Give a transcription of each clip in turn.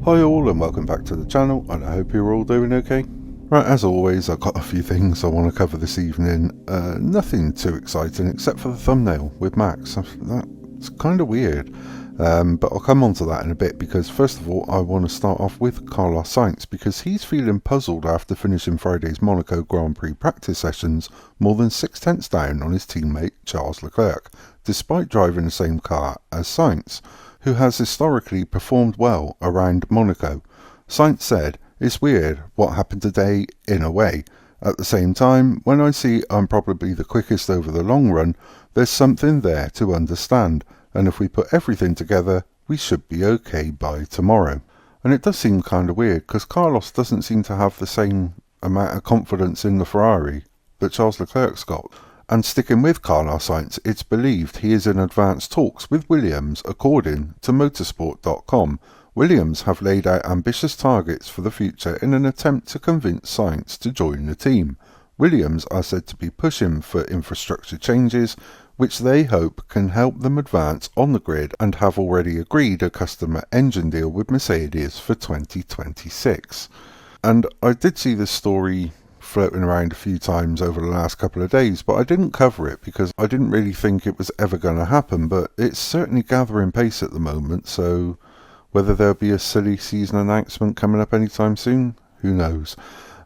Hi all and welcome back to the channel, and I hope you're all doing okay. Right, as always I've got a few things I want to cover this evening. Nothing too exciting except for the thumbnail with Max. That's kind of weird, but I'll come on to that in a bit, because first of all I want to start off with Carlos Sainz, because he's feeling puzzled after finishing Friday's Monaco Grand Prix practice sessions more than 6 tenths down on his teammate Charles Leclerc, despite driving the same car as Sainz, who has historically performed well around Monaco. Sainz said, "It's weird what happened today in a way. At the same time, when I see I'm probably the quickest over the long run, there's something there to understand, and if we put everything together, we should be okay by tomorrow." And it does seem kind of weird, because Carlos doesn't seem to have the same amount of confidence in the Ferrari that Charles Leclerc's got. And sticking with Carlos Sainz, it's believed he is in advanced talks with Williams, according to motorsport.com. Williams have laid out ambitious targets for the future in an attempt to convince Sainz to join the team. Williams are said to be pushing for infrastructure changes, which they hope can help them advance on the grid, and have already agreed a customer engine deal with Mercedes for 2026. And I did see this story floating around a few times over the last couple of days, but I didn't cover it because I didn't really think it was ever going to happen, but it's certainly gathering pace at the moment, so whether there'll be a silly season announcement coming up anytime soon, who knows.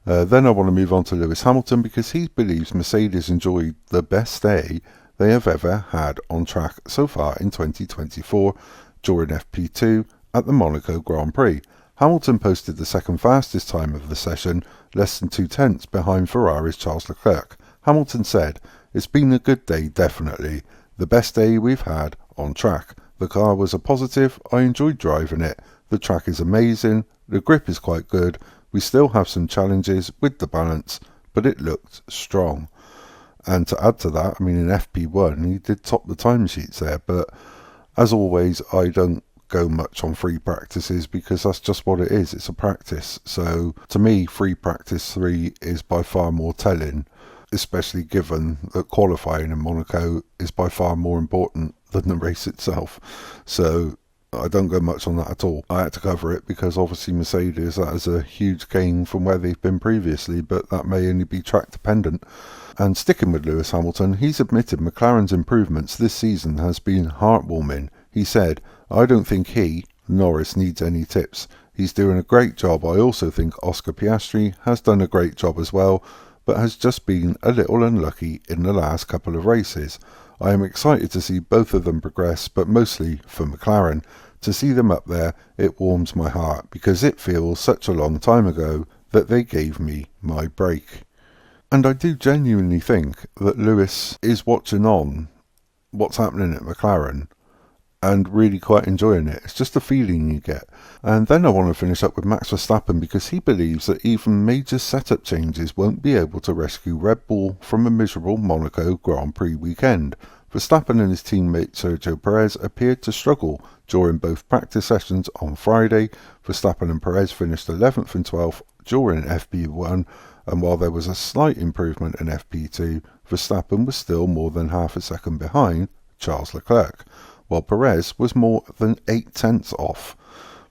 Then I want to move on to Lewis Hamilton, because he believes Mercedes enjoyed the best day they have ever had on track so far in 2024 during FP2 at the Monaco Grand Prix. Hamilton posted the second fastest time of the session, less than 2 tenths behind Ferrari's Charles Leclerc. Hamilton said, "It's been a good day, definitely. The best day we've had on track. The car was a positive, I enjoyed driving it. The track is amazing, the grip is quite good. We still have some challenges with the balance, but it looked strong." And to add to that, I mean, in FP1 he did top the timesheets there, but as always I don't go much on free practices, because that's just what it is, it's a practice. So to me, free practice 3 is by far more telling, especially given that qualifying in Monaco is by far more important than the race itself. So I don't go much on that at all. I had to cover it because obviously Mercedes, that is a huge gain from where they've been previously, but that may only be track dependent. And sticking with Lewis Hamilton, he's admitted McLaren's improvements this season has been heartwarming. He said, "I don't think Norris needs any tips. He's doing a great job. I also think Oscar Piastri has done a great job as well, but has just been a little unlucky in the last couple of races. I am excited to see both of them progress, but mostly for McLaren. To see them up there, it warms my heart, because it feels such a long time ago that they gave me my break." And I do genuinely think that Lewis is watching on what's happening at McLaren and really quite enjoying it. It's just a feeling you get. And then I want to finish up with Max Verstappen, because he believes that even major setup changes won't be able to rescue Red Bull from a miserable Monaco Grand Prix weekend. Verstappen and his teammate Sergio Perez appeared to struggle during both practice sessions on Friday. Verstappen and Perez finished 11th and 12th during FP1, and while there was a slight improvement in FP2, Verstappen was still more than half a second behind Charles Leclerc, while Perez was more than 8 tenths off.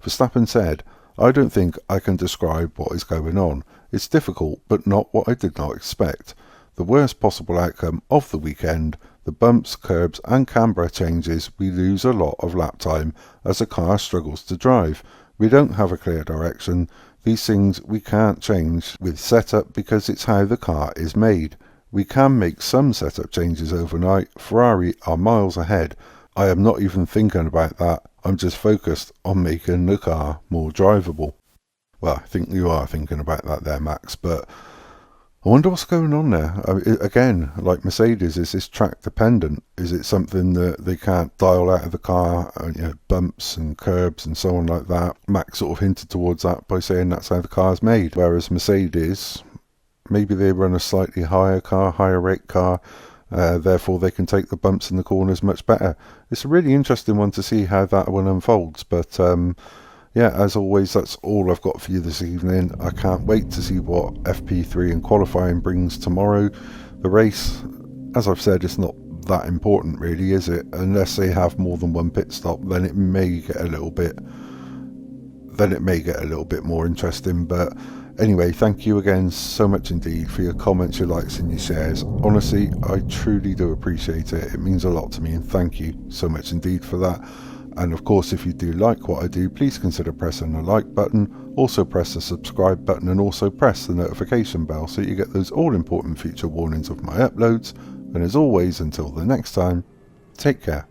Verstappen said, "I don't think I can describe what is going on. It's difficult, but not what I did not expect. The worst possible outcome of the weekend, the bumps, curbs and camber changes, we lose a lot of lap time as the car struggles to drive. We don't have a clear direction. These things we can't change with setup because it's how the car is made. We can make some setup changes overnight. Ferrari are miles ahead. I am not even thinking about that. I'm just focused on making the car more drivable." Well, I think you are thinking about that there, Max, but I wonder what's going on there. I mean, again, like Mercedes, is this track dependent? Is it something that they can't dial out of the car, bumps and curbs and so on like that? Max sort of hinted towards that by saying that's how the car's made, whereas Mercedes, maybe they run a slightly higher car, higher rate car, therefore they can take the bumps in the corners much better. It's a really interesting one to see how that one unfolds, but yeah, as always, that's all I've got for you this evening. I can't wait to see what FP3 and qualifying brings tomorrow. The race, as I've said, it's not that important really, is it? Unless they have more than one pit stop, then it may get a little bit then it may get a little bit more interesting. But anyway, thank you again so much indeed for your comments, your likes and your shares. Honestly, I truly do appreciate it. It means a lot to me, and thank you so much indeed for that. And of course, if you do like what I do, please consider pressing the like button, also press the subscribe button, and also press the notification bell so you get those all important future warnings of my uploads. And as always, until the next time, take care.